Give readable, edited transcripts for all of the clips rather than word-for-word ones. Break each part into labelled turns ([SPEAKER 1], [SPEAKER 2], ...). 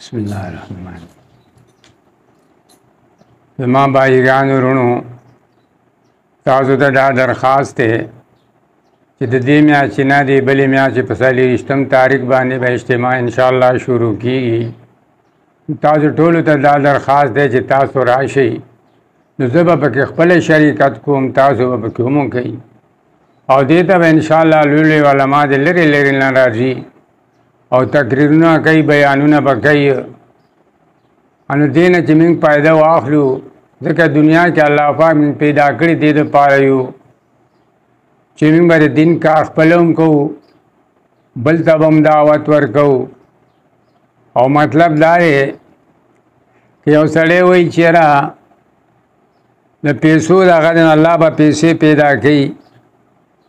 [SPEAKER 1] بسم الله الرحمن الرحیم. زما بایګانو ورونو، تاسو ته دا درخواست دی چې د دې میاشتې نه د بلې میاشتې په 24 تاریخ باندې به اجتماع انشاءالله شروع کیږي. تاسو ټولو ته دا درخواست دی چې تاسو راشئ، نو زه به پکې خپل شریکت کوم، تاسو به پکې هم کوئ، او دې ته به انشاءالله لوی علما د لرې لرې نه راځي او تقریرونه کوي، بیانونه به کوي. نو دې نه چې موږ فایده واخلو، ځکه دنیا کې الله پاک موږ پیدا کړي دې دپاره یو چې موږ به د دین کار خپل هم کوو، بل ته به هم دعوت ورکوو. او مطلب دا دی که یو سړی وایي چېره د پیسو د هغه نه الله به پیسې پیدا کوي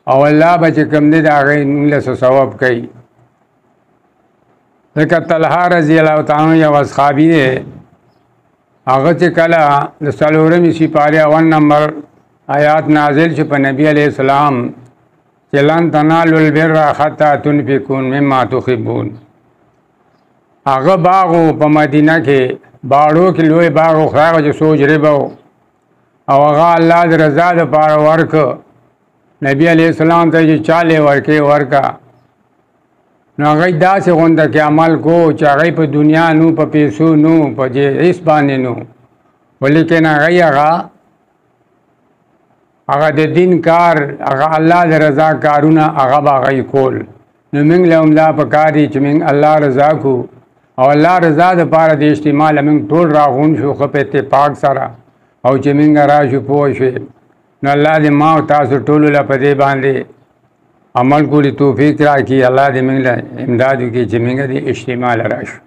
[SPEAKER 1] او الله به چې کوم دی د هغې موږ له څه ثواب کوي. ځکه طلحه رضی الله تعالی عنه یو اصحابي دی، هغه چې کله د 4مې سپارې 1 نمبر آیات نازل شو په نبی علیه السلام چې لن تنالوا البر حتی تنفقوا مما تحبون، هغه باغ په مدینه کې باړو کې لوی باغ و، هغه چې سوچ ربه او هغه الله د رضا دپاره ورکه. نبی علیه السلام ته چې چاله ورکې ورکه، نو هغه داسې غونډه کې عمل کو چې هغه په دنیا نو په پیسو نو په هیڅ باندې نو، ولیکن هغه د دین کار، هغه الله د رضا کارونه هغه به هغه کول. نو موږ له هم دا پکار دي چې موږ الله رضا کو او الله رضا دپاره د اجتماع له موږ ټول راغونډ شو ښه په اتفاق سره، او چې موږ راشو پوه شوې، نو الله دې ما او تاسو ټولو له په دې باندې عمل کولی توفیق راکړي. الله دې موږ له امداد وکړي چې موږ دې اجتماع له راشو.